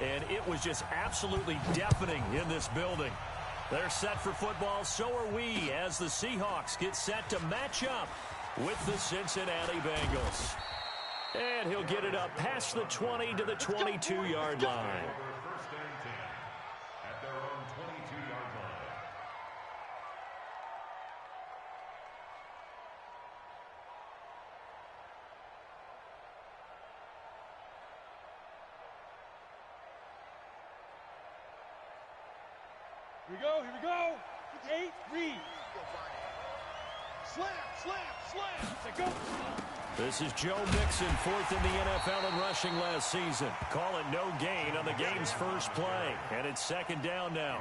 and it was just absolutely deafening in this building. They're set for football, so are we, as the Seahawks get set to match up with the Cincinnati Bengals. And he'll get it up past the 20 to the 22-yard line. Here we go. 8, read. Slam, slam, slam. Go. This is Joe Mixon, fourth in the NFL in rushing last season. Call it no gain on the game's first play. And it's second down now.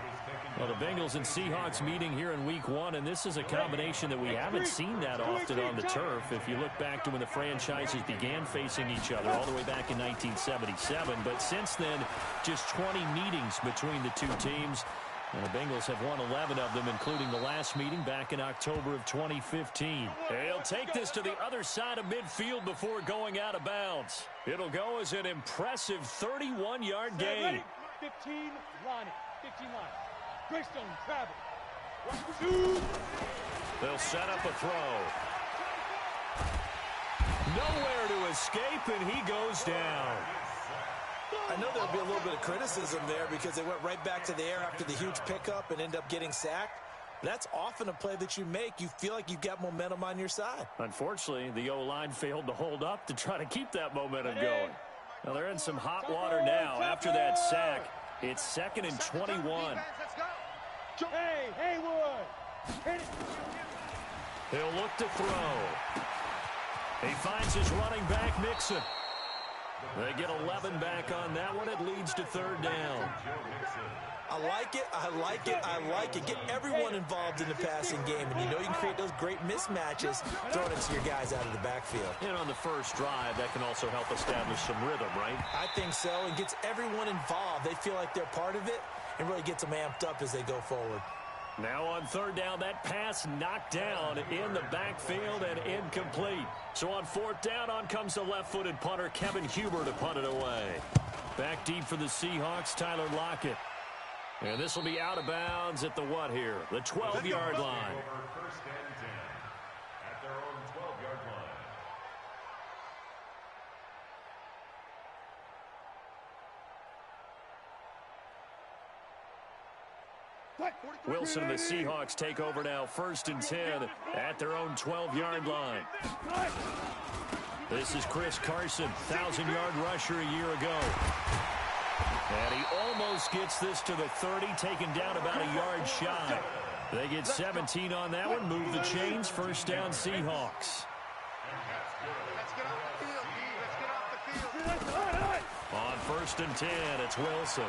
Well, the Bengals and Seahawks meeting here in week 1, and this is a combination that we haven't seen that often on the turf. If you look back to when the franchises began facing each other all the way back in 1977. But since then, just 20 meetings between the two teams. And the Bengals have won 11 of them, including the last meeting back in October of 2015. He'll take this to the other side of midfield before going out of bounds. It'll go as an impressive 31-yard gain. 15 line. 15 line. Greystone, travel. They'll set up a throw. Nowhere to escape, and he goes down. I know there'll be a little bit of criticism there because they went right back to the air after the huge pickup and end up getting sacked. That's often a play that you make. You feel like you've got momentum on your side. Unfortunately, the O-line failed to hold up to try to keep that momentum going. Now they're in some hot water now after that sack. It's 2nd and 21. Hey, Haywood. He'll look to throw. He finds his running back, Mixon. They get 11 back on that one. It leads to third down. I like it. I like it. I like it. Get everyone involved in the passing game. And you know you can create those great mismatches throwing it to your guys out of the backfield. And on the first drive, that can also help establish some rhythm, right? I think so. And gets everyone involved. They feel like they're part of it and really gets them amped up as they go forward. Now on third down, that pass knocked down in the backfield and incomplete. So on fourth down, on comes the left-footed punter, Kevin Huber, to punt it away. Back deep for the Seahawks, Tyler Lockett. And this will be out of bounds at the what here? The 12-yard line. First and 10 at their own 12-yard line. Wilson and the Seahawks take over now, 1st and 10 at their own 12-yard line. This is Chris Carson, 1,000-yard rusher a year ago. And he almost gets this to the 30, taken down about a yard shy. They get 17 on that one, move the chains, first down Seahawks. On 1st and 10, it's Wilson.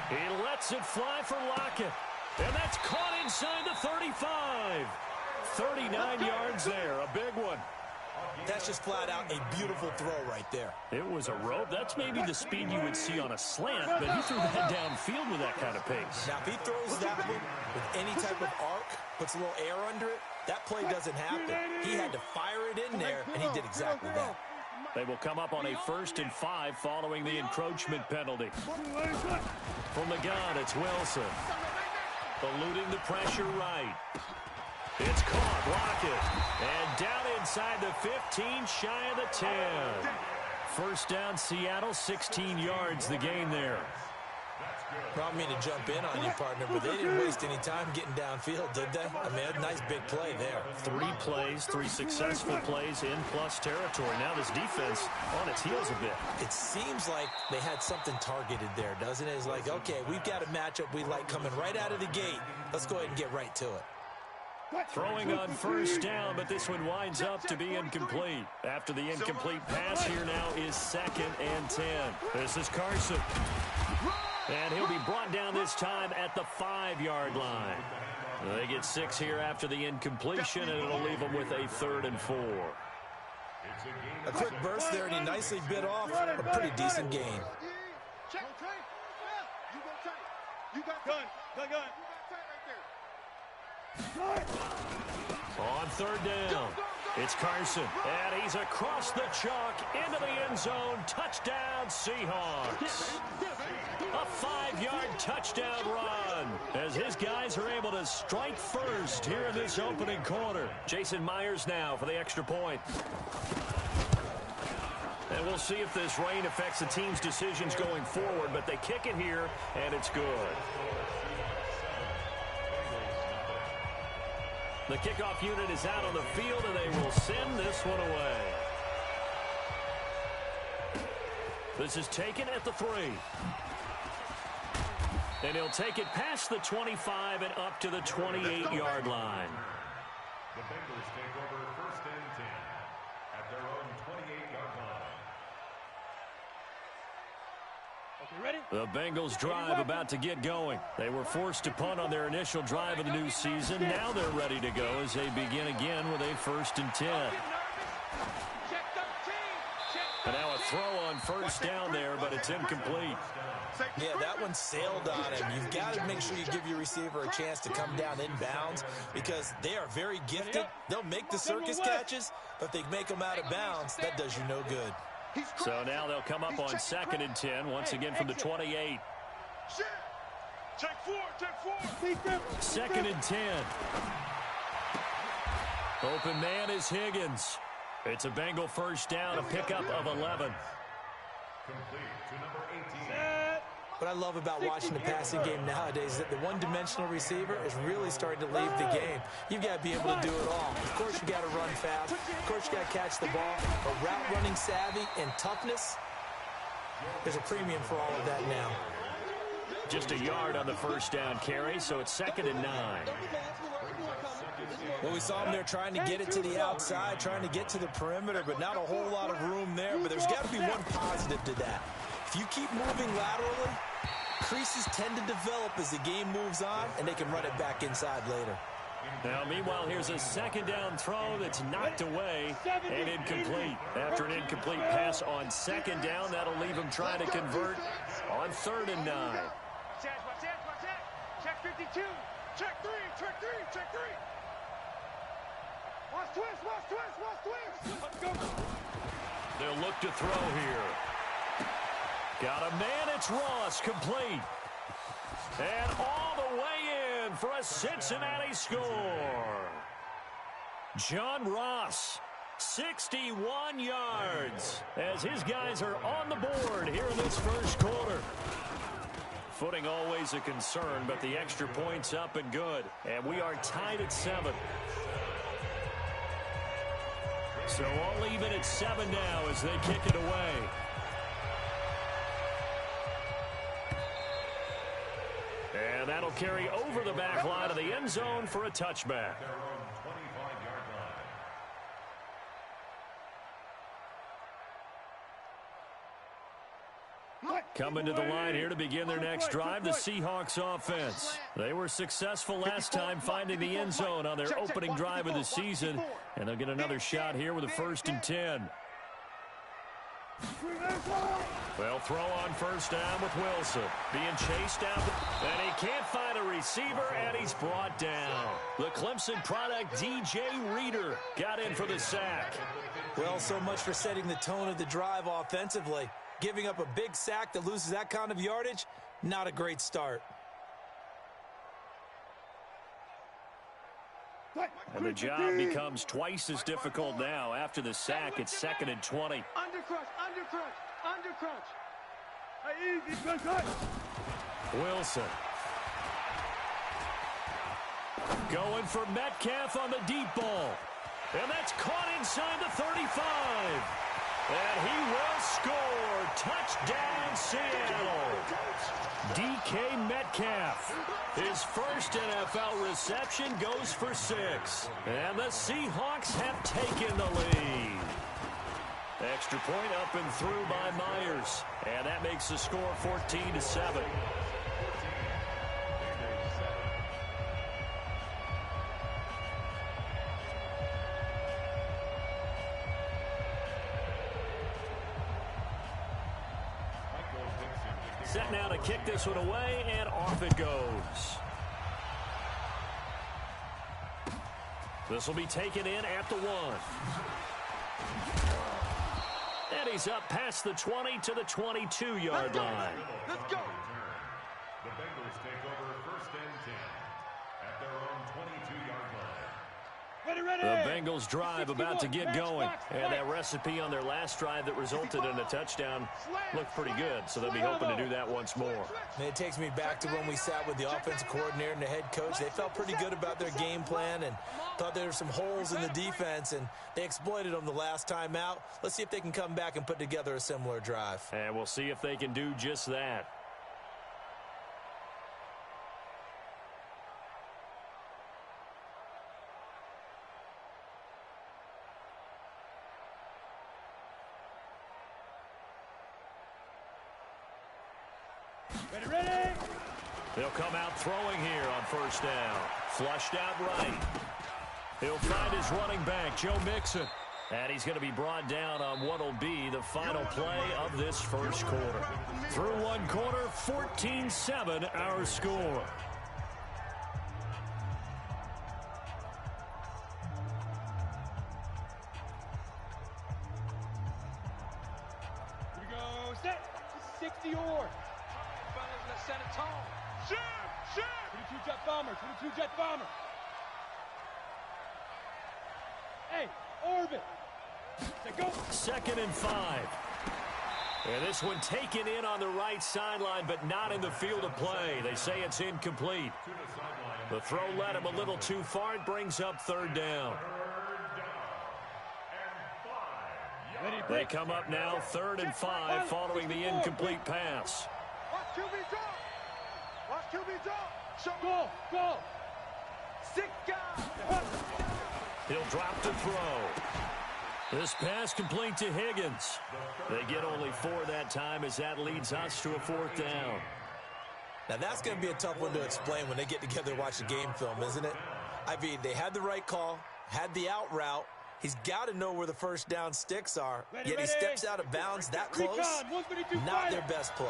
He lets it fly for Lockett. And that's caught inside the 35. 39 yards there, a big one. That's just flat out a beautiful throw right there. It was a rope. That's maybe the speed you would see on a slant, but he threw that downfield with that kind of pace. Now, if he throws that one with any type of arc, puts a little air under it, that play doesn't happen. He had to fire it in there, and he did exactly that. They will come up on a 1st and 5 following the encroachment penalty. From the gun, it's Wilson. Eluding the pressure right. It's caught, Lockett. And down inside the 15, shy of the 10. First down, Seattle, 16 yards, the gain there. I don't mean to jump in on you, partner, but they didn't waste any time getting downfield, did they? I mean, a nice big play there. 3 plays, 3 successful plays in plus territory. Now this defense on its heels a bit. It seems like they had something targeted there, doesn't it? It's like, okay, we've got a matchup we like coming right out of the gate. Let's go ahead and get right to it. Throwing on first down, but this one winds up to be incomplete. After the incomplete pass, here now is 2nd and 10. This is Carson. And he'll be brought down this time at the 5-yard line. They get 6 here after the incompletion, and it'll leave them with a 3rd and 4. A quick burst there, and he nicely bit off a pretty decent gain. On 3rd down, it's Carson, and he's across the chalk into the end zone. Touchdown, Seahawks. 25-yard touchdown run as his guys are able to strike first here in this opening quarter. Jason Myers now for the extra point. And we'll see if this rain affects the team's decisions going forward, but they kick it here, and it's good. The kickoff unit is out on the field, and they will send this one away. This is taken at the 3. And he'll take it past the 25 and up to the 28-yard line. The Bengals take over 1st and 10 at their own 28-yard line. Okay, ready? The Bengals drive about to get going. They were forced to punt on their initial drive of the new season. Now they're ready to go as they begin again with a 1st and 10. And now a throw on 1st down there, but it's incomplete. Yeah, that one sailed on him. You've got to make sure you give your receiver a chance to come down inbounds because they are very gifted. They'll make the circus catches, but if they make them out of bounds, that does you no good. So now they'll come up on 2nd and 10, once again from the 28. Check 4. 2nd and 10. Open man is Higgins. It's a Bengal 1st down, a pickup of 11. Complete to number 18. What I love about watching the passing game nowadays is that the one-dimensional receiver is really starting to leave the game. You've got to be able to do it all. Of course, you got to run fast. Of course, you got to catch the ball. But route running savvy and toughness, there's a premium for all of that now. Just a yard on the 1st down carry, so it's 2nd and 9. Well, we saw him there trying to get it to the outside, trying to get to the perimeter, but not a whole lot of room there. But there's got to be one positive to that. If you keep moving laterally, creases tend to develop as the game moves on, and they can run it back inside later. Now, meanwhile, here's a 2nd down throw that's knocked away and incomplete. After an incomplete pass on 2nd down, that'll leave him trying to convert on 3rd and 9. Check 52. Check 3. Watch twist. Let's go. They'll look to throw here. Got a man, it's Ross, complete. And all the way in for a Cincinnati score. John Ross, 61 yards, as his guys are on the board here in this 1st quarter. Footing always a concern, but the extra point's up and good. And we are tied at 7. So all even at 7 now as they kick it away. And that'll carry over the back line of the end zone for a touchback. Coming to the line here to begin their next drive, the Seahawks offense. They were successful last time finding the end zone on their opening drive of the season, and they'll get another shot here with a 1st and 10. They'll throw on 1st down with Wilson. Being chased down, and he can't find a receiver, and he's brought down. The Clemson product, DJ Reader, got in for the sack. Well, so much for setting the tone of the drive offensively. Giving up a big sack that loses that kind of yardage, not a great start. And the job becomes twice as difficult now. After the sack, it's 2nd and 20. Undercrunch. Wilson. Going for Metcalf on the deep ball. And that's caught inside the 35. And he will score. Touchdown, Seattle. DK Metcalf. His first NFL reception goes for 6. And the Seahawks have taken the lead. Extra point up and through by Myers. And that makes the score 14-7. Set now to kick this one away, and off it goes. This will be taken in at the 1. And he's up past the 20 to the 22-yard line. Let's go. The Bengals drive about to get going. And that recipe on their last drive that resulted in a touchdown looked pretty good, so they'll be hoping to do that once more. And it takes me back to when we sat with the offensive coordinator and the head coach. They felt pretty good about their game plan and thought there were some holes in the defense, and they exploited them the last time out. Let's see if they can come back and put together a similar drive. And we'll see if they can do just that. Ready? They'll come out throwing here on first down. Flushed out right. He'll find his running back, Joe Mixon. And he's going to be brought down on what will be the final play of this first quarter. Through one quarter, 14-7 our score. Here we go. Set. 60 or. Fellas, let's set a tone. Shoot! 22 jet bomber. 22 jet bomber. Hey, orbit. Go. 2nd and 5. And this one taken in on the right sideline, but not in the field of play. They say it's incomplete. The throw led him a little too far. It brings up 3rd down. They come up now 3rd and 5 following the incomplete pass. Watch QB drop. Watch QB drop. Go. 6 guys. He'll drop to throw. This pass complete to Higgins. They get only 4 that time as that leads us to a 4th down. Now, that's going to be a tough one to explain when they get together and watch the game film, isn't it? I mean, they had the right call, had the out route. He's got to know where the first down sticks are, yet he steps out of bounds that close. Not their best play.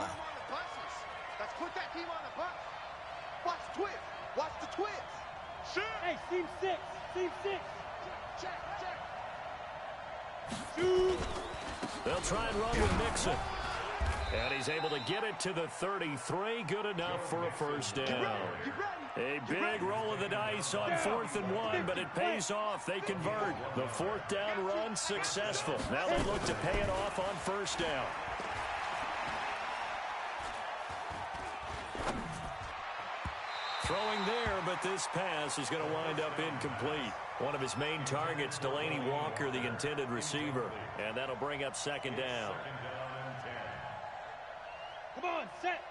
Let's put that team on the bus. Watch the twist. Watch the twist. Shoot. Hey, team 6. Check. Shoot. They'll try and run with Mixon. And he's able to get it to the 33. Good enough for a first down. A big roll of the dice on 4th and 1, but it pays off. They convert. The 4th down run successful. Now they look to pay it off on first down. Throwing there, but this pass is going to wind up incomplete. One of his main targets, Delaney Walker, the intended receiver. And that'll bring up 2nd down. Come on, set.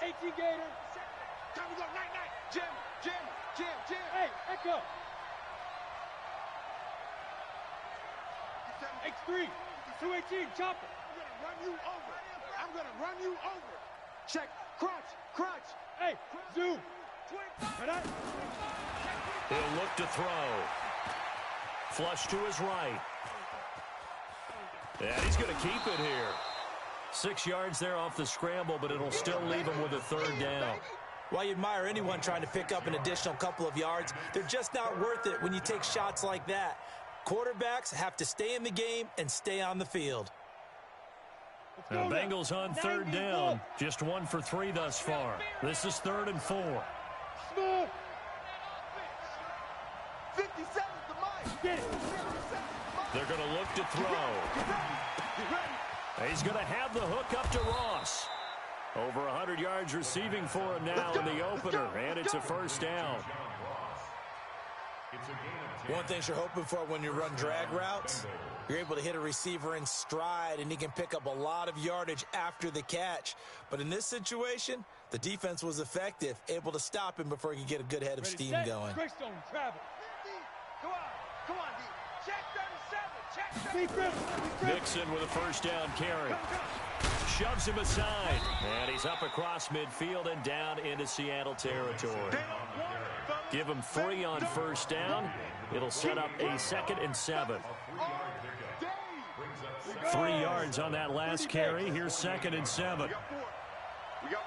18 Gator. Time to go. Night. Jim. Hey, echo. X3. 218. Chopper. I'm going to run you over. Check. Crunch. Hey, zoom. He'll look to throw. Flush to his right. And he's going to keep it here. 6 yards there off the scramble, but it'll still leave him with a 3rd down. While you admire anyone trying to pick up an additional couple of yards, they're just not worth it when you take shots like that. Quarterbacks have to stay in the game and stay on the field. The Bengals on 3rd down. Just 1 for 3 thus far. This is 3rd and 4. Smooth. 57 the mic. Get it. They're going to look to throw. He's going to have the hook up to Ross. Over 100 yards receiving for him now in the opener, and it's a first down. One thing you're hoping for when you run drag routes, you're able to hit a receiver in stride, and he can pick up a lot of yardage after the catch. But in this situation, the defense was effective, able to stop him before he could get a good head of steam going. Greystone, travel. Come on, D. Check 37. Mixon with a first down carry. Shoves him aside, and he's up across midfield and down into Seattle territory. Give him 3 on first down. It'll set up a 2nd and 7. 3 yards on that last carry. Here's 2nd and 7. We got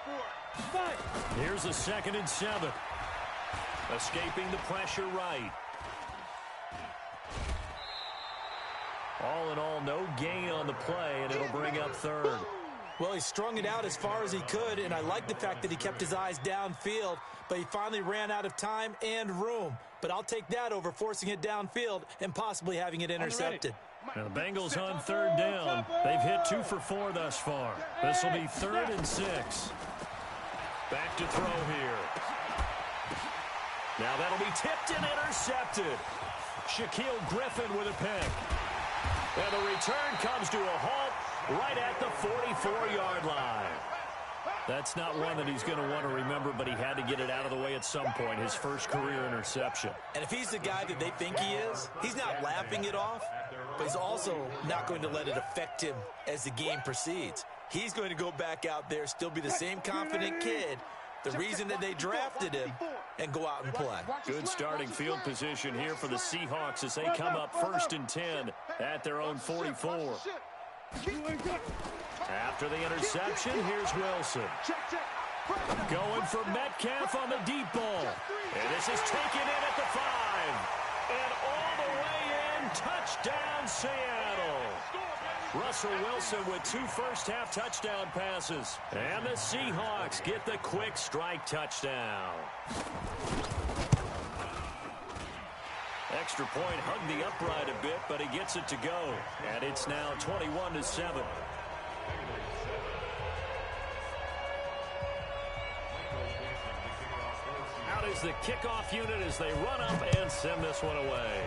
4. Here's a 2nd and 7. Escaping the pressure right. All in all, no gain on the play, and it'll bring up 3rd. Well, he strung it out as far as he could, and I like the fact that he kept his eyes downfield, but he finally ran out of time and room. but I'll take that over forcing it downfield and possibly having it intercepted. Now the Bengals on third down. They've hit 2 for 4 thus far. This will be 3rd and 6. Back to throw here. Now that'll be tipped and intercepted. Shaquille Griffin with a pick. And the return comes to a halt right at the 44-yard line. That's not one that he's going to want to remember, but he had to get it out of the way at some point, his first career interception. And if he's the guy that they think he is, he's not laughing it off, but he's also not going to let it affect him as the game proceeds. He's going to go back out there, still be the same confident kid, the reason that they drafted him, and go out and play. Good starting field position here for the Seahawks as they come up 1st and 10 at their own 44. After the interception, here's Wilson. Going for Metcalf on the deep ball. And this is taken in at the 5. And all the way in, touchdown Seattle. Russell Wilson with 2 first-half touchdown passes. And the Seahawks get the quick strike touchdown. Extra point hugged the upright a bit, but he gets it to go. And it's now 21-7. Out is the kickoff unit as they run up and send this one away.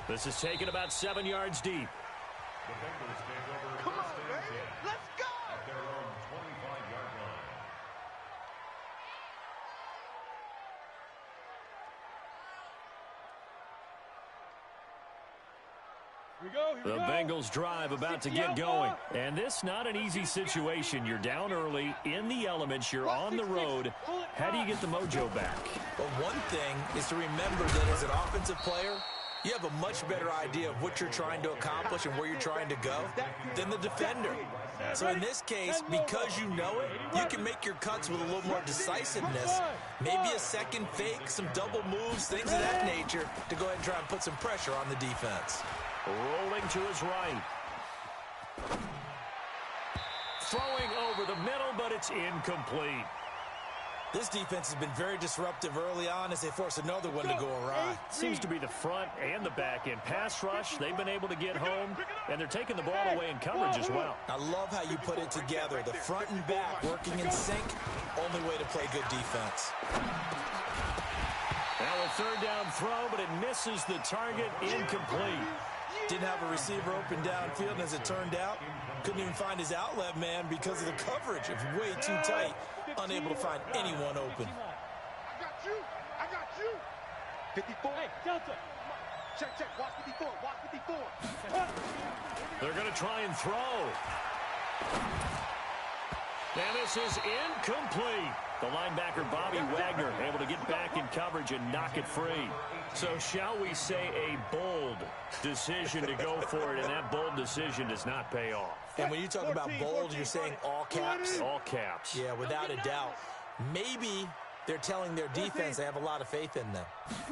This is taken about 7 yards deep. The Bengals take over. Come on, baby. Let's go. At their own 25-yard line. The Bengals drive about to get going. And this not an easy situation. You're down early, in the elements, you're on the road. How do you get the mojo back? Well, one thing is to remember that as an offensive player, you have a much better idea of what you're trying to accomplish and where you're trying to go than the defender. So in this case, because you know it, you can make your cuts with a little more decisiveness. Maybe a second fake, some double moves, things of that nature to go ahead and try and put some pressure on the defense. Rolling to his right. Throwing over the middle, but it's incomplete. This defense has been very disruptive early on as they force another one to go awry. Seems to be the front and the back end. Pass rush, they've been able to get home, and they're taking the ball away in coverage as well. I love how you put it together. The front and back working in sync, only way to play good defense. Now a 3rd down throw, but it misses the target, incomplete. Didn't have a receiver open downfield, and as it turned out, couldn't even find his outlet man because of the coverage. It was way too tight, unable to find anyone open. I got you. I got you. 54. Hey, Delta. Check. Watch 54. Watch 54. They're going to try and throw. And this is incomplete. The linebacker, Bobby Wagner, able to get back in coverage and knock it free. So shall we say a bold decision to go for it, and that bold decision does not pay off. And when you talk about bold, you're saying all caps? All caps. Yeah, without a doubt. Maybe they're telling their defense they have a lot of faith in them.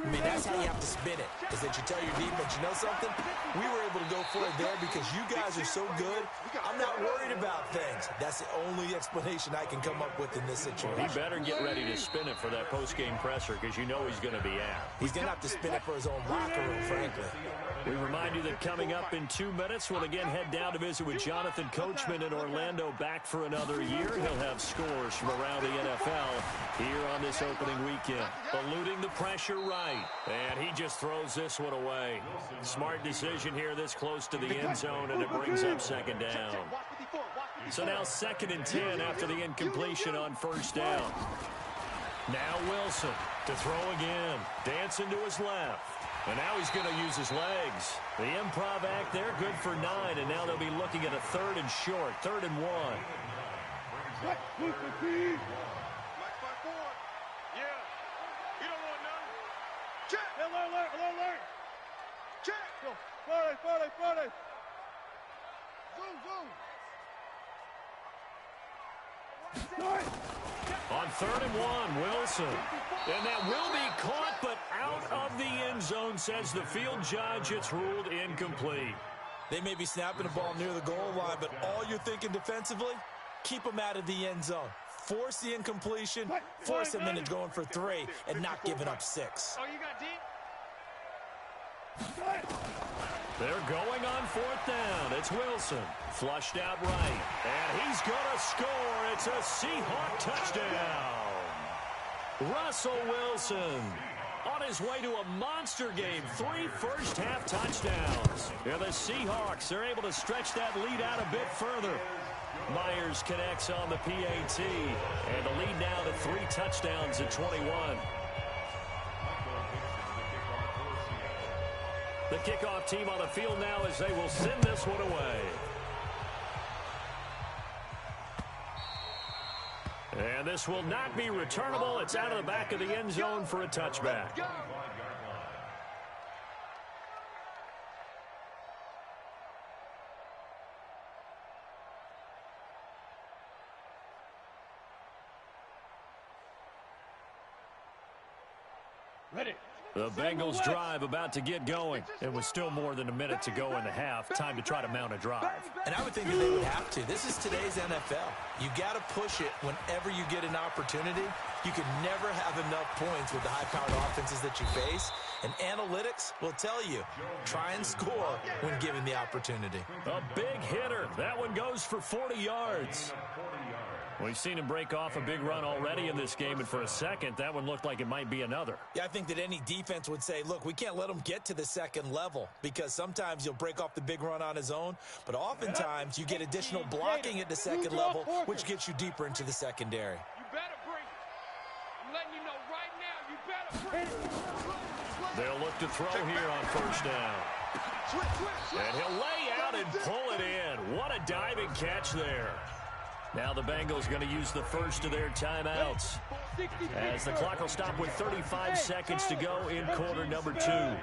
I mean, that's how you have to spin it, is that you tell your defense, you know something? We were able to go for it there because you guys are so good. I'm not worried about things. That's the only explanation I can come up with in this situation. He better get ready to spin it for that post-game presser because you know he's going to be out. He's going to have to spin it for his own locker room, frankly. We remind you that coming up in 2 minutes, we'll again head down to visit with Jonathan Coachman in Orlando, back for another year. He'll have scores from around the NFL here on this opening weekend. Eluding the pressure right, and he just throws this one away. Smart decision here this close to the end zone, and it brings up 2nd down. So now 2nd and 10 after the incompletion on 1st down. Now Wilson to throw again. Dancing to his left. And now he's going to use his legs. The improv act there, good for 9, and now they'll be looking at a 3rd and short, 3rd and 1. On 3rd and 1, Wilson. And that will be caught, but out of the end zone, says the field judge. It's ruled incomplete. They may be snapping the ball near the goal line, but all you're thinking defensively, keep them out of the end zone. force the incompletion, force them into going for 3, and not giving up 6. Oh, you got deep? They're going on 4th down. It's Wilson. Flushed out right. And he's going to score. It's a Seahawk touchdown. Russell Wilson on his way to a monster game. 3 first-half touchdowns. And the Seahawks are able to stretch that lead out a bit further. Myers connects on the PAT. And the lead now to 3 touchdowns at 21. The kickoff team on the field now as they will send this one away. And this will not be returnable. It's out of the back of the end zone for a touchback. Ready. The Bengals drive about to get going. It was still more than a minute to go in the half. Time to try to mount a drive. And I would think that they would have to. This is today's NFL. You got to push it whenever you get an opportunity. You can never have enough points with the high-powered offenses that you face. And analytics will tell you, try and score when given the opportunity. A big hitter. That one goes for 40 yards. We've seen him break off a big run already in this game, and for a second, that one looked like it might be another. Yeah, I think that any defense would say, look, we can't let him get to the second level because sometimes you'll break off the big run on his own, but oftentimes you get additional blocking at the second level, which gets you deeper into the secondary. You better bring it. I'm letting you know right now, you better bring it. They'll look to throw here on 1st down. And he'll lay out and pull it in. What a diving catch there. Now the Bengals going to use the first of their timeouts as the clock will stop with 35 seconds to go in quarter number 2. Check.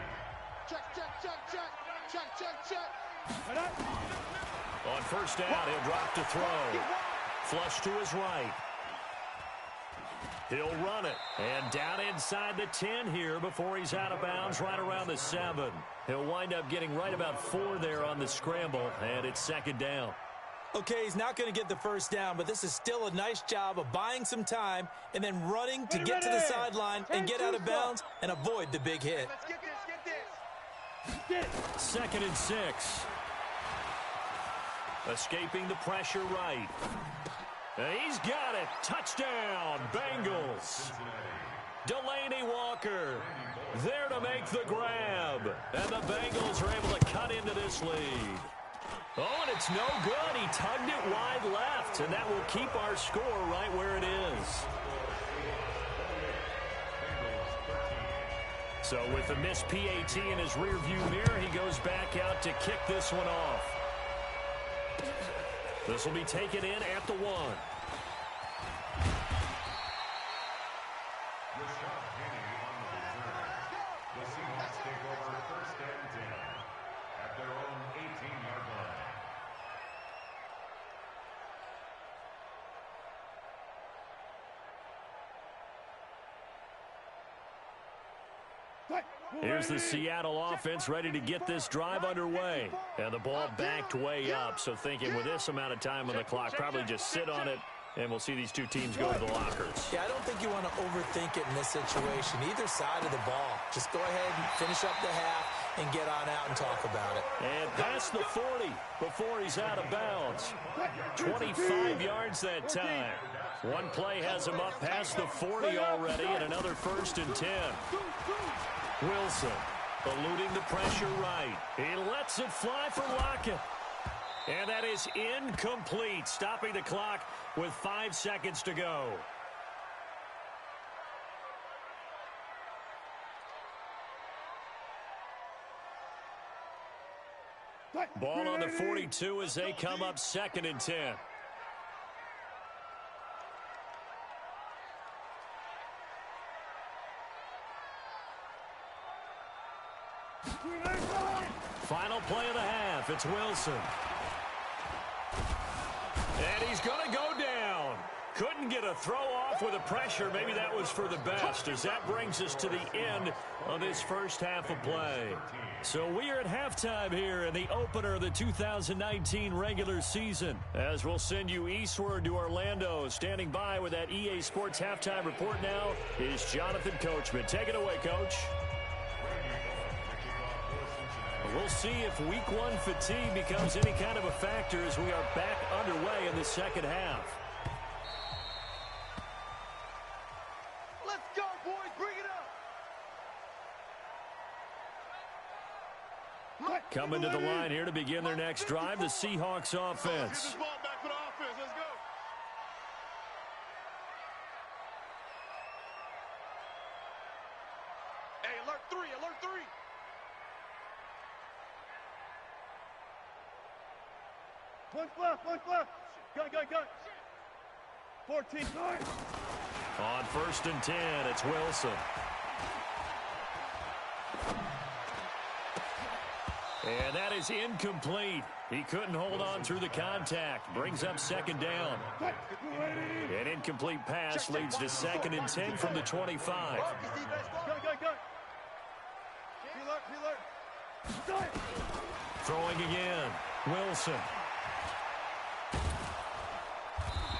On 1st down, he'll drop to throw. Flush to his right. He'll run it. And down inside the 10 here before he's out of bounds right around the 7. He'll wind up getting right about 4 there on the scramble, and it's 2nd down. Okay, he's not going to get the 1st down, but this is still a nice job of buying some time and then running to get to the sideline and get out of bounds and avoid the big hit. Let's get this. 2nd and 6. Escaping the pressure right. And he's got it. Touchdown, Bengals. Delaney Walker there to make the grab. And the Bengals are able to cut into this lead. Oh, and it's no good. He tugged it wide left, and that will keep our score right where it is. So with the missed PAT in his rearview mirror, he goes back out to kick this one off. This will be taken in at the 1. The Seahawks take over 1st and 10 at their own 18-yard line. Here's the Seattle offense ready to get this drive underway. And the ball backed way up, so thinking with this amount of time on the clock, probably just sit on it, and we'll see these two teams go to the lockers. Yeah, I don't think you want to overthink it in this situation. Either side of the ball. Just go ahead and finish up the half and get on out and talk about it. And past the 40 before he's out of bounds. 25 yards that time. One play has him up past the 40 already, and another 1st and 10. Wilson eluding the pressure right. He lets it fly for Lockett. And that is incomplete, stopping the clock with 5 seconds to go. Ball on the 42 as they come up 2nd and 10. Final play of the half. It's Wilson. And he's going to go down. Couldn't get a throw off off with the pressure. Maybe that was for the best, as that brings us to the end of this first half of play. So we are at halftime here in the opener of the 2019 regular season, as we'll send you eastward to Orlando. Standing by with that EA Sports halftime report now is Jonathan Coachman. Take it away, Coach. We'll see if week one fatigue becomes any kind of a factor as we are back underway in the second half. Let's go, boys. Bring it up. Coming to the line here to begin their next drive, the Seahawks offense. Hey, alert three, alert three. One left. Go. 14. On 1st and 10, it's Wilson. And that is incomplete. He couldn't hold on through the contact. Brings up 2nd down. An incomplete pass leads to 2nd and 10 from the 25. Throwing again. Wilson.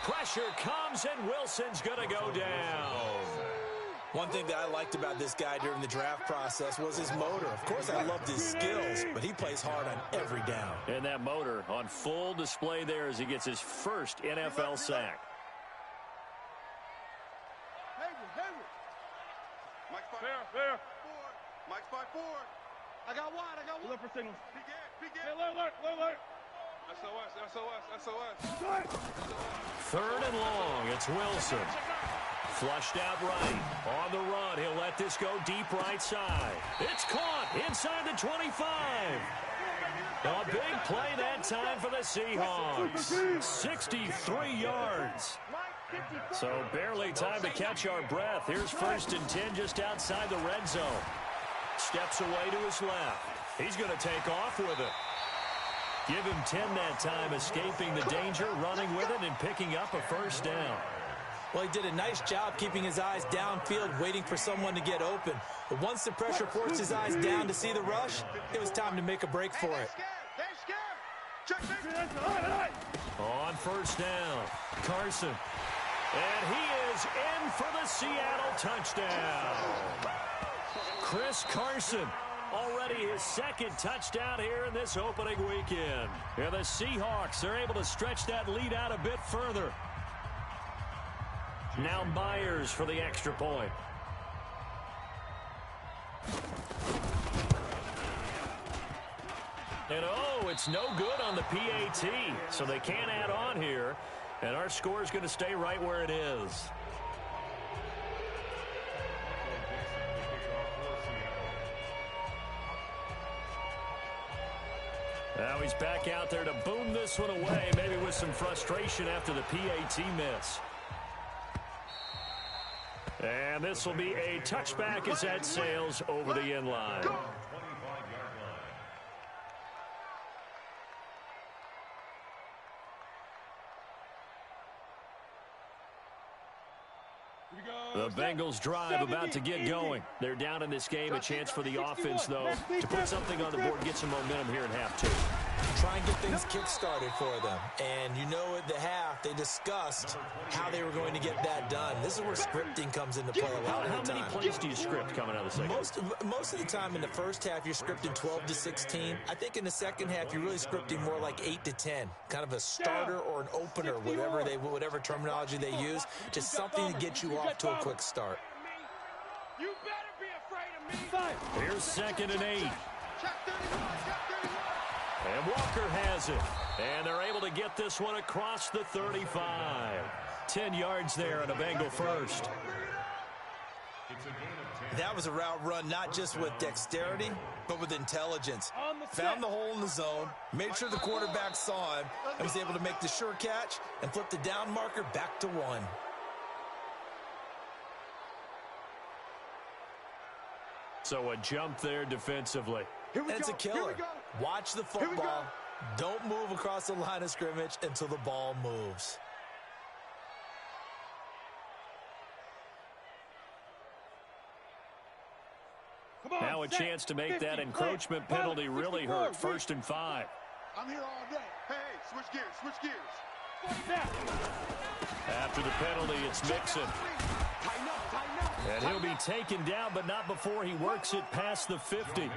Pressure comes, and Wilson's going to go down. One thing that I liked about this guy during the draft process was his motor. Of course, I loved his skills, but he plays hard on every down. And that motor on full display there as he gets his first NFL sack. Hayward. Mike's fair. Mike's by 4. I got one. Look for signals. Peek it. Alert. SOS. 3rd and long. It's Wilson. Flushed out right. On the run. He'll let this go deep right side. It's caught inside the 25. A big play that time for the Seahawks. 63 yards. So barely time to catch our breath. Here's 1st and 10 just outside the red zone. Steps away to his left. He's going to take off with it. Give him 10 that time, escaping the danger, running with it, and picking up a 1st down. Well, he did a nice job keeping his eyes downfield, waiting for someone to get open. But once the pressure forced his eyes down to see the rush, it was time to make a break for it. On 1st down, Carson. And he is in for the Seattle touchdown. Chris Carson, already his 2nd touchdown here in this opening weekend. And the Seahawks are able to stretch that lead out a bit further. Now Myers for the extra point. And it's no good on the PAT, so they can't add on here. And our score is going to stay right where it is. Now he's back out there to boom this one away, maybe with some frustration after the PAT miss. And this will be a touchback as that sails over the end line. The Bengals drive about to get going. They're down in this game. A chance for the offense, though, to put something on the board, get some momentum here in half 2. Try and get things kick-started for them. And you know at the half, they discussed how they were going to get that done. This is where scripting comes into play a lot of the time. How many plays do you script coming out of the second? Most of the time in the first half, you're scripting 12 to 16. I think in the second half, you're really scripting more like 8 to 10. Kind of a starter or an opener, whatever terminology they use. Just something to get you off to a quick start. You better be afraid of me. Here's 2nd and 8. And Walker has it. And they're able to get this one across the 35. 10 yards there on a Bengal first. That was a route run not just with dexterity, but with intelligence. Found the hole in the zone, made sure the quarterback saw him, and was able to make the sure catch and flip the down marker back to 1. So a jump there defensively. And it's a killer. Watch the football. Don't move across the line of scrimmage until the ball moves. Now a chance to make that encroachment penalty really hurt. 1st and 5. I'm here all day. Hey, switch gears, switch gears. After the penalty, it's Mixon. And he'll be taken down, but not before he works it past the 50.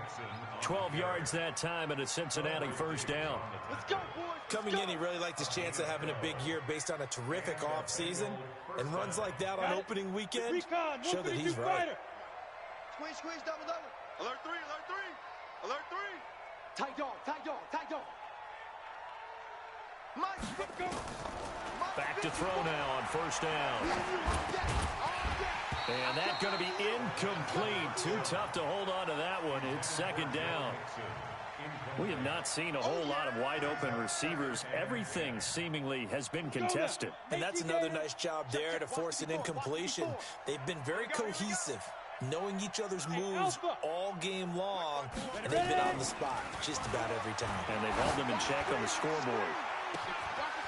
12 yards that time, and a Cincinnati 1st down. Let's go, boys. Coming in, he really liked his chance of having a big year based on a terrific offseason. And runs like that on opening weekend show that he's right. Squeeze, squeeze, double, double. Alert 3, alert 3. Alert 3. Tight dog, tight dog, tight dog. Back to throw now on 1st down. And that's going to be incomplete. Too tough to hold on to that one. It's 2nd down. We have not seen a whole lot of wide-open receivers. Everything seemingly has been contested. And that's another nice job there to force an incompletion. They've been very cohesive, knowing each other's moves all game long, and they've been on the spot just about every time. And they've held them in check on the scoreboard.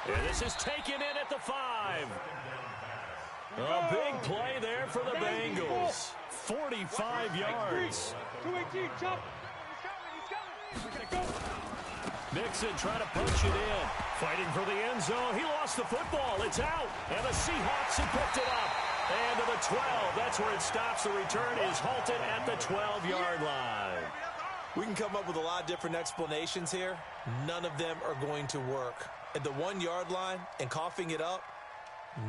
And this is taken in at the 5. A big play there for the Bengals. 45 yards. 218, chop. Mixon trying to punch it in. Fighting for the end zone. He lost the football. It's out. And the Seahawks have picked it up. And to the 12. That's where it stops. The return is halted at the 12-yard line. We can come up with a lot of different explanations here. None of them are going to work. At the 1-yard line and coughing it up,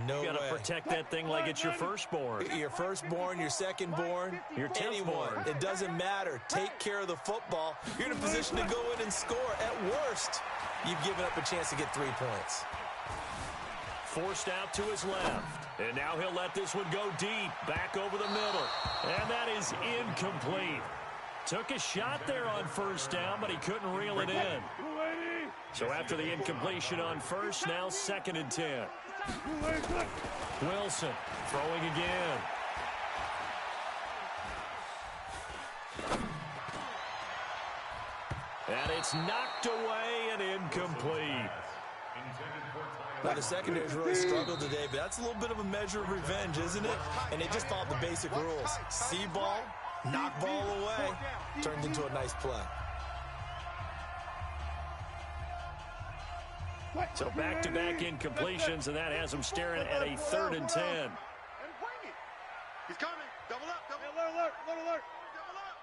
no way. You got to protect that thing like it's your firstborn. Your firstborn, your secondborn, your anyone. It doesn't matter. Take care of the football. You're in a position to go in and score. At worst, you've given up a chance to get 3 points. Forced out to his left. And now he'll let this one go deep. Back over the middle. And that is incomplete. Took a shot there on 1st down, but he couldn't reel it in. So after the incompletion on 1st, now 2nd and 10. Wilson throwing again. And it's knocked away and incomplete. Now, the secondary's really struggled today, but that's a little bit of a measure of revenge, isn't it? And they just followed the basic rules. See ball, knock ball away, turned into a nice play. So back-to-back incompletions, and that has them staring at a 3rd and 10. He's coming. Double up. Double alert, alert, alert, alert. Double up.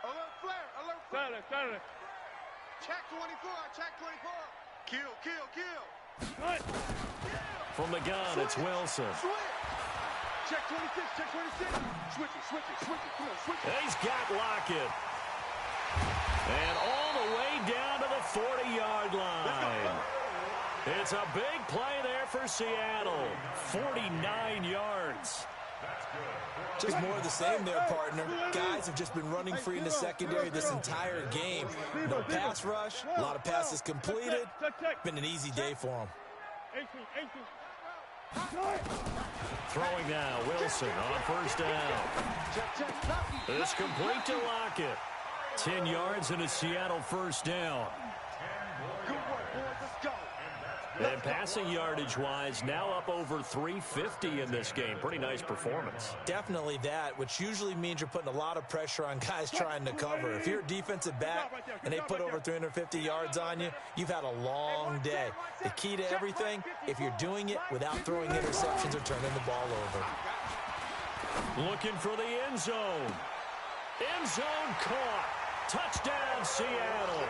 Alert flare. Alert flare. Saturday. Check 24. Check 24. Kill, kill, kill. What? From the gun, it's Wilson. Switch. Check 26. Check 26. Switch it, switch it, switch it. Come on, switch it. He's got Lockett. And all the way down to the 40-yard line. It's a big play there for Seattle. 49 yards. Just more of the same there, partner. Guys have just been running free in the secondary this entire game. No pass rush, a lot of passes completed. Been an easy day for them. Throwing now, Wilson on 1st down. It's complete to Lockett. 10 yards and a Seattle 1st down. Good work, boys. Let's go. And passing yardage-wise, now up over 350 in this game. Pretty nice performance. Definitely that, which usually means you're putting a lot of pressure on guys trying to cover. If you're a defensive back and they put over 350 yards on you, you've had a long day. The key to everything, if you're doing it without throwing interceptions or turning the ball over. Looking for the end zone. End zone caught. Touchdown, Seattle.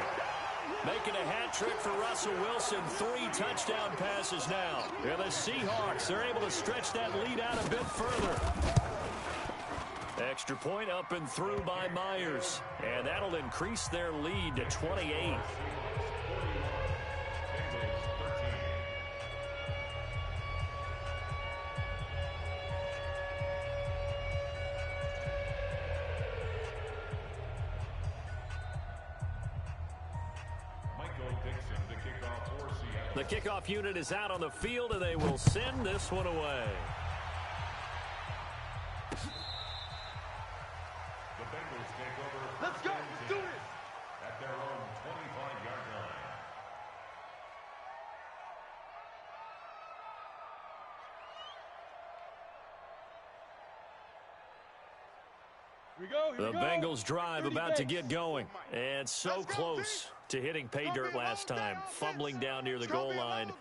Making a hat trick for Russell Wilson. 3 touchdown passes now. And the Seahawks, they're able to stretch that lead out a bit further. Extra point up and through by Myers. And that'll increase their lead to 28. The kickoff unit is out on the field, and they will send this one away. The Bengals take over. Let's go. Let's do this. At their own 25-yard line. The Bengals drive about to get going. And so close to hitting pay dirt last time, fumbling down near the goal line.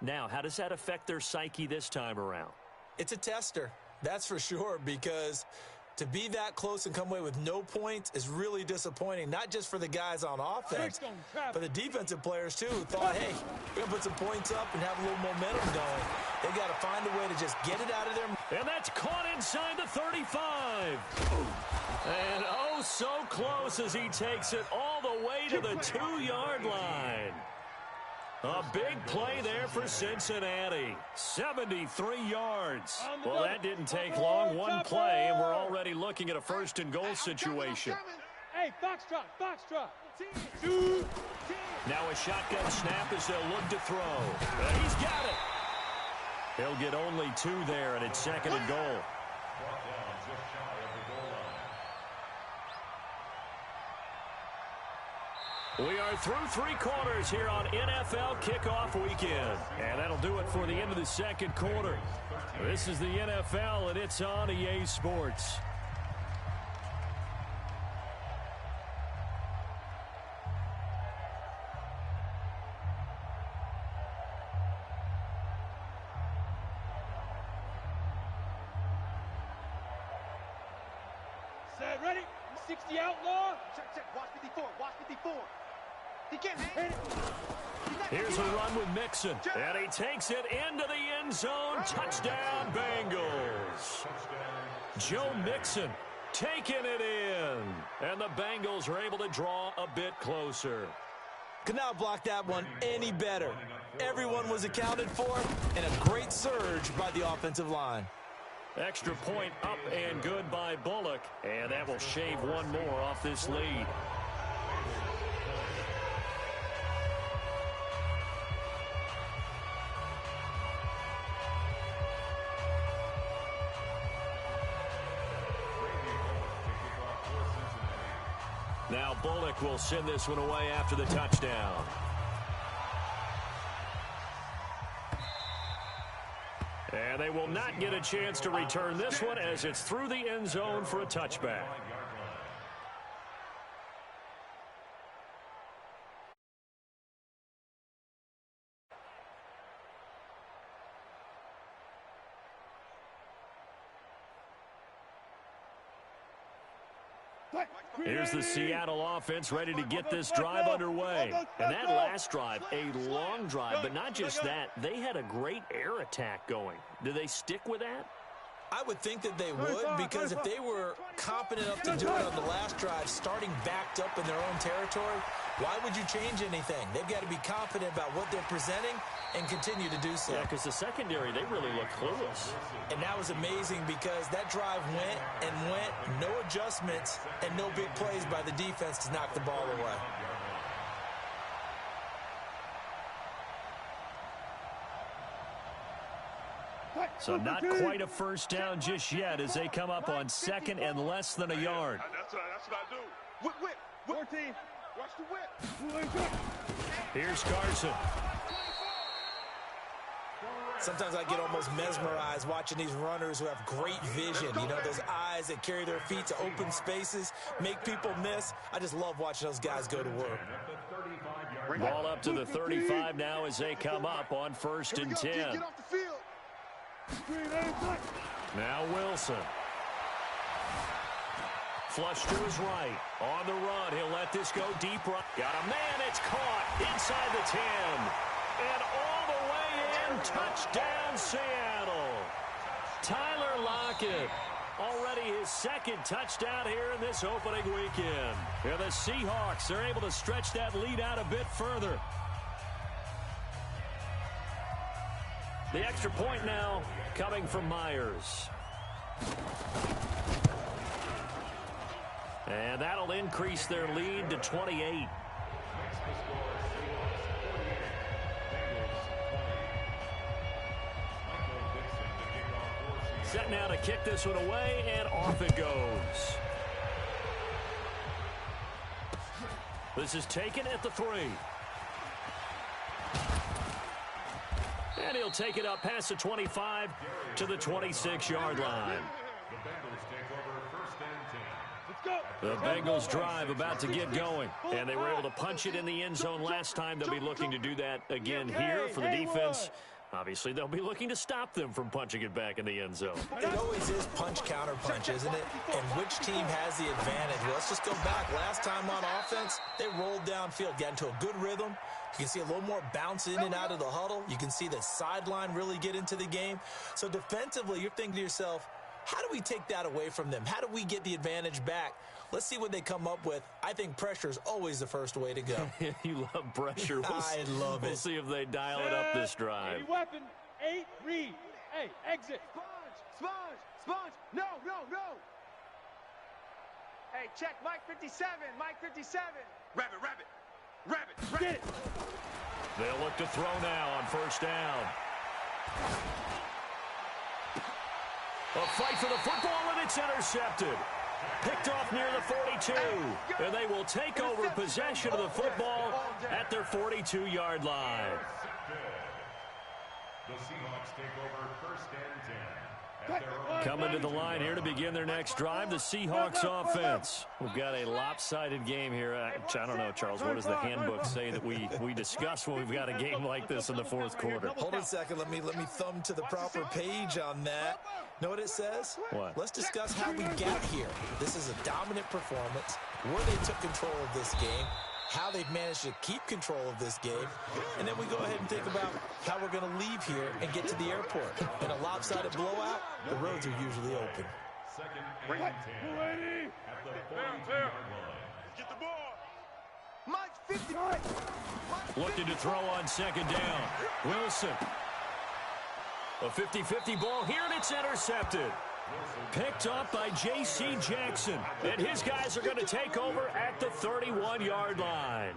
Now, how does that affect their psyche this time around? It's a tester, that's for sure, because to be that close and come away with no points is really disappointing, not just for the guys on offense, but the defensive players, too, who thought, hey, we're going to put some points up and have a little momentum going. They've got to find a way to just get it out of there. And that's caught inside the 35. And oh, so close as he takes it all the way to the 2-yard line. A big play there for Cincinnati. 73 yards. Well, that didn't take long. One play, and we're already looking at a first-and-goal situation. Hey, foxtrot. Now a shotgun snap as they'll look to throw. And he's got it. He'll get only 2 there, and it's second and goal. We are through 3 quarters here on NFL Kickoff Weekend. And that'll do it for the end of the second quarter. This is the NFL, and it's on EA Sports. Set, ready? 60 outlaw. Check. Watch 54. He can't hang it. Here's a run with Mixon, and he takes it into the end zone. Touchdown, Bengals. Joe Mixon taking it in, and the Bengals are able to draw a bit closer. Could not block that one any better. Everyone was accounted for, and a great surge by the offensive line. Extra point up and good by Bullock, and that will shave one more off this lead. Now Bullock will send this one away after the touchdown. And they will not get a chance to return this one as it's through the end zone for a touchback. Here's the Seattle offense ready to get this drive underway. And that last drive, a long drive, but not just that, they had a great air attack going. Do they stick with that? I would think that they would, because if they were competent enough to do it on the last drive, starting backed up in their own territory, why would you change anything? They've got to be confident about what they're presenting and continue to do so. Yeah, because the secondary, they really look clueless. And that was amazing because that drive went and went, no adjustments, and no big plays by the defense to knock the ball away. So not quite a first down just yet as they come up on second and less than a yard. That's what I do. Whip. 14. Watch the whip. Here's Carson. Sometimes I get almost mesmerized watching these runners who have great vision. You know, those eyes that carry their feet to open spaces, make people miss. I just love watching those guys go to work. Ball up to the 35 now as they come up on first and 10. Get off the field. Now Wilson. Flush to his right. On the run, he'll let this go deep right. Got a man, it's caught inside the 10. And all the way in, touchdown Seattle. Tyler Lockett. Already his second touchdown here in this opening weekend. And the Seahawks are able to stretch that lead out a bit further. The extra point now coming from Myers. And that'll increase their lead to 28. Set now to kick this one away, and off it goes. This is taken at the 3. And he'll take it up past the 25 to the 26-yard line. The Bengals take over first and 10. The Bengals drive about to get going, and they were able to punch it in the end zone last time. They'll be looking to do that again here for the defense. Obviously, they'll be looking to stop them from punching it back in the end zone. It always is punch-counter-punch, isn't it? And which team has the advantage? Well, let's just go back. Last time on offense, they rolled downfield, got into a good rhythm. You can see a little more bounce in and out of the huddle. You can see the sideline really get into the game. So defensively, you're thinking to yourself, how do we take that away from them? How do we get the advantage back? Let's see what they come up with. I think pressure is always the first way to go. You love pressure. I love it. We'll see if they dial it up this drive. 8 weapon, 8 read. Hey, exit. Sponge. No. Hey, check Mike 57. Rabbit. Get it. They'll look to throw now on first down. A fight for the football, and it's intercepted. Picked off near the 42, and they will take over possession of the football at their 42-yard line. The Seahawks take over first and 10. At their own Coming to the line here to begin their next drive, the Seahawks offense. We've got a lopsided game here. I don't know, Charles, what does the handbook say that we discuss when we've got a game like this in the fourth quarter? Hold on a second. Let me thumb to the proper page on that. Know what it says? What? Let's discuss how we got here. This is a dominant performance, where they took control of this game, how they've managed to keep control of this game, and then we go ahead and think about how we're going to leave here and get to the airport. In a lopsided blowout, the roads are usually open. second and 10 at the 42-yard line. Get the ball. Mike 50. Looking to throw on second down. Wilson. A 50-50 ball here, and it's intercepted. Picked up by J.C. Jackson. And his guys are going to take over at the 31-yard line.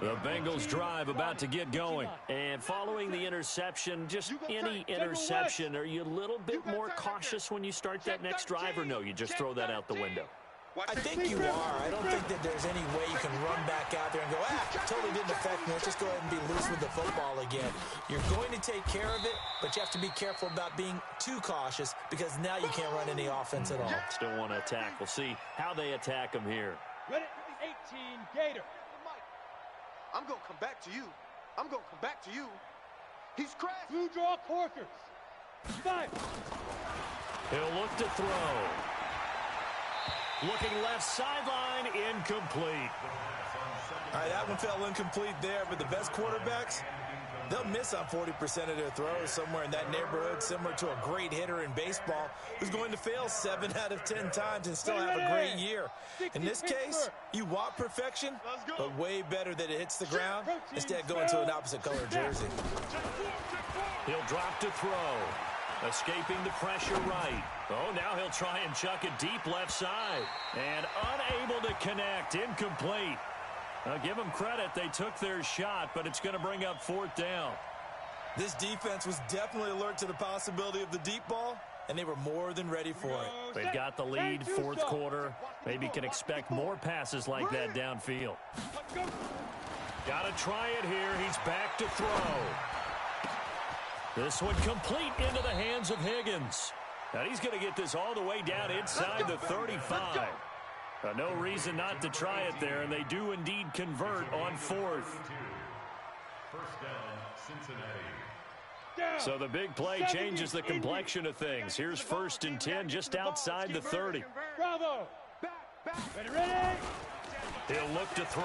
The Bengals drive about to get going. And following the interception, just any interception, are you a little bit more cautious when you start that next drive, or no, you just throw that out the window? I think you are. I don't think that there's any way you can run back out there and go, totally didn't affect me. Let's just go ahead and be loose with the football again. You're going to take care of it, but you have to be careful about being too cautious because now you can't run any offense at all. Still want to attack. We'll see how they attack them here. Ready? 18, Gator. I'm going to come back to you. He's crashed. Blue draw Corkers. 5. He'll look to throw. Looking left sideline, incomplete. All right, that one fell incomplete there, but the best quarterbacks, they'll miss on 40% of their throws, somewhere in that neighborhood, similar to a great hitter in baseball who's going to fail 7 out of 10 times and still have a great year. In this case, you want perfection, but way better that it hits the ground instead of going to an opposite color jersey. He'll drop to throw. Escaping the pressure right. Oh, now he'll try and chuck it deep left side. And unable to connect. Incomplete. Give them credit. They took their shot, but it's going to bring up fourth down. This defense was definitely alert to the possibility of the deep ball, and they were more than ready for it. They've got the lead, fourth quarter. Maybe can expect more passes like that downfield. Got to try it here. He's back to throw. This one complete into the hands of Higgins. And he's going to get this all the way down inside the 35. No reason not to try it there, and they do indeed convert on fourth. First down, Cincinnati. So the big play changes the complexion of things. Here's first and 10 just outside the 30. Bravo. Ready. He'll look to throw.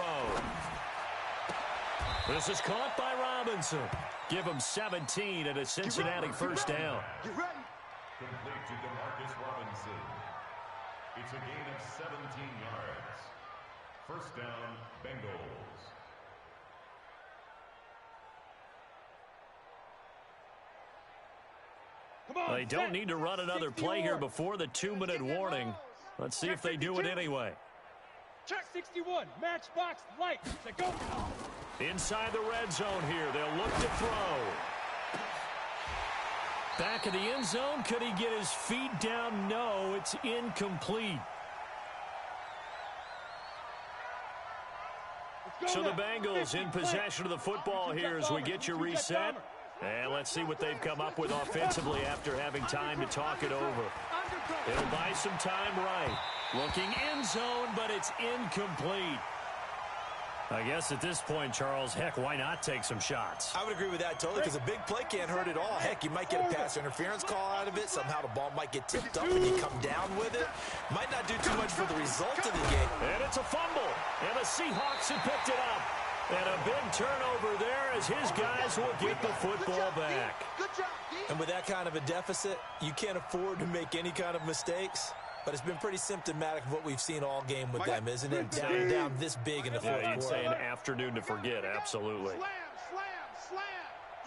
This is caught by Robinson. Give him 17 at a Cincinnati first down. Complete to DeMarcus Robinson. It's a gain of 17 yards. First down, Bengals. They don't need to run another play here before the 2-minute warning. Let's see if they do it anyway. Check 61. Matchbox light. Go. Inside the red zone here. They'll look to throw. Back of the end zone. Could he get his feet down? No, it's incomplete. So the Bengals in possession of the football here as we get you reset. And let's see what they've come up with offensively after having time to talk it over. It'll buy some time right. Looking end zone, but it's incomplete. I guess at this point, Charles, heck, why not take some shots? I would agree with that totally, because a big play can't hurt at all. Heck, you might get a pass interference call out of it. Somehow the ball might get tipped up and you come down with it. Might not do too much for the result of the game. And it's a fumble. And the Seahawks have picked it up. And a big turnover there as his guys will get the football back. And with that kind of a deficit, you can't afford to make any kind of mistakes. But it's been pretty symptomatic of what we've seen all game with them, isn't it? Down this big in the fourth quarter. You'd say an afternoon to forget, absolutely.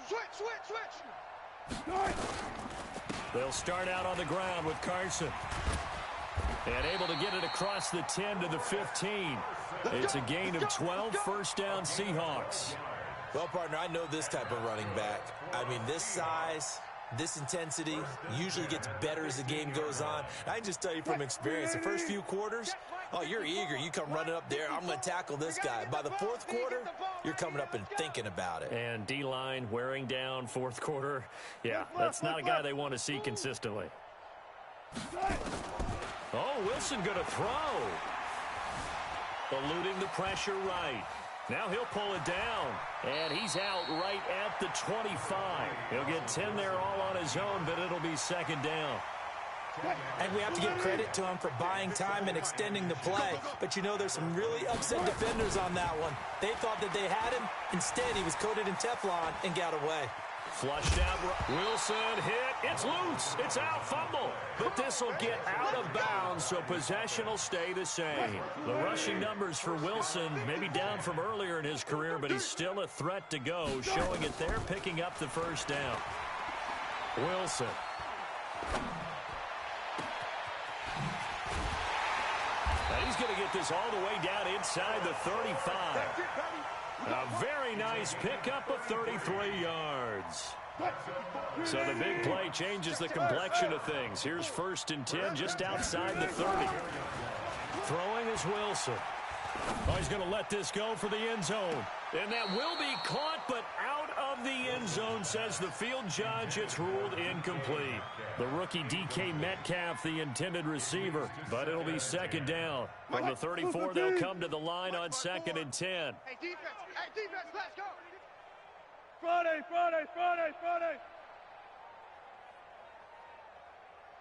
Switch. They'll start out on the ground with Carson. And able to get it across the 10 to the 15. It's a gain of 12, first down Seahawks. Well, partner, I know this type of running back. I mean, this size, this intensity usually gets better as the game goes on. I can just tell you from experience, the first few quarters, oh, you're eager. You come running up there, I'm going to tackle this guy. By the fourth quarter, you're coming up and thinking about it. And D-line wearing down fourth quarter. Yeah, that's not a guy they want to see consistently. Oh, Wilson going to throw. Eluding the pressure right. Now he'll pull it down, and he's out right at the 25. He'll get 10 there all on his own, but it'll be second down. And we have to give credit to him for buying time and extending the play. But you know, there's some really upset defenders on that one. They thought that they had him. Instead, he was coated in Teflon and got away. Flushed out. Wilson hit. It's loose. It's out. Fumble. But this will get out of bounds, so possession will stay the same. The rushing numbers for Wilson maybe down from earlier in his career, but he's still a threat to go, showing it there, picking up the first down. Wilson. And he's going to get this all the way down inside the 35. A very nice pickup of 33 yards. So the big play changes the complexion of things. Here's first and 10 just outside the 30. Throwing is Wilson. Oh, he's going to let this go for the end zone. And that will be caught, but out of the end zone, says the field judge. It's ruled incomplete. The rookie DK Metcalf, the intended receiver, but it'll be second down. From the 34, they'll come to the line on second and 10. Hey, defense, let's go. Friday.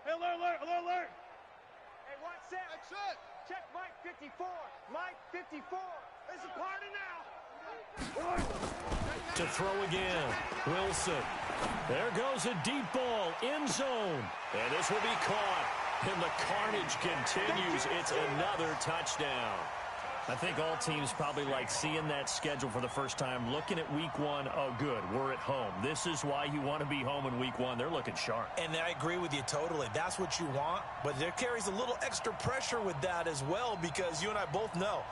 Hey, alert. Hey, watch set. That's it. Check Mike 54. Mike 54. It's a party now. To throw again, Wilson. There goes a deep ball, end zone. And this will be caught. And the carnage continues. It's another touchdown. I think all teams probably like seeing that schedule for the first time, looking at week one. Oh, good, we're at home. This is why you want to be home in week one. They're looking sharp. And I agree with you totally. That's what you want. But there carries a little extra pressure with that as well, because you and I both know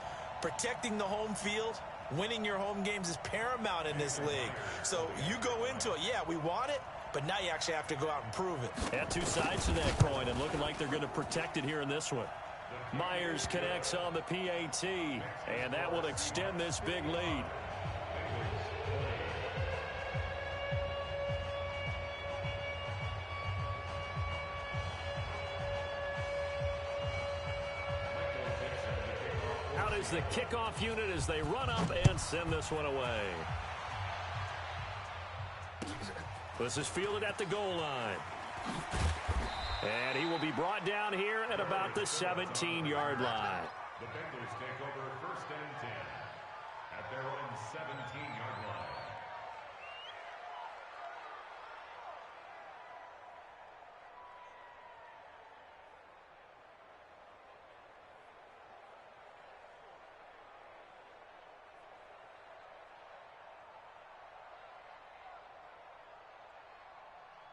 protecting the home field, winning your home games is paramount in this league. So you go into it, yeah, we want it, but now you actually have to go out and prove it. Yeah, two sides to that coin, and looking like they're going to protect it here in this one. Myers connects on the PAT, and that will extend this big lead. Out is the kickoff unit as they run up and send this one away. This is fielded at the goal line. And he will be brought down here at about the 17-yard line. The Bengals take over first and 10 at their own 17-yard line.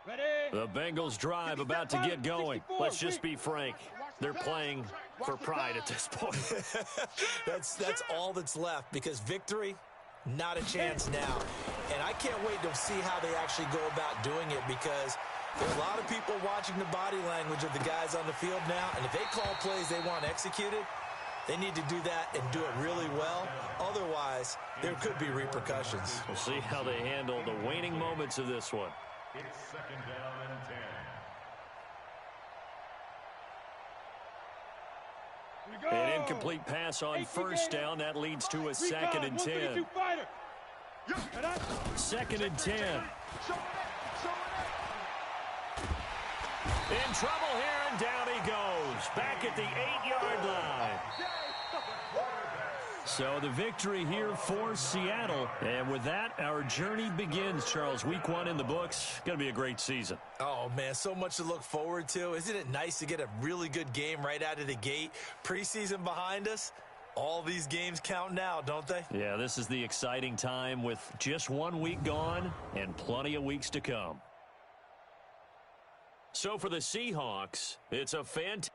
Ready? The Bengals drive about to get going. Let's just be frank. They're playing for pride at this point. That's all that's left, because victory, not a chance now. And I can't wait to see how they actually go about doing it, because there's a lot of people watching the body language of the guys on the field now, and if they call plays they want executed, they need to do that and do it really well. Otherwise, there could be repercussions. We'll see how they handle the waning moments of this one. It's second down and 10. An incomplete pass on first down. That leads to a 2nd and 10. 2nd and 10. In trouble here, and down he goes. Back at the 8-yard line. So the victory here for Seattle. And with that, our journey begins, Charles. Week 1 in the books. Going to be a great season. Oh, man, so much to look forward to. Isn't it nice to get a really good game right out of the gate? Preseason behind us. All these games count now, don't they? Yeah, this is the exciting time with just 1 week gone and plenty of weeks to come. So for the Seahawks, it's a fantastic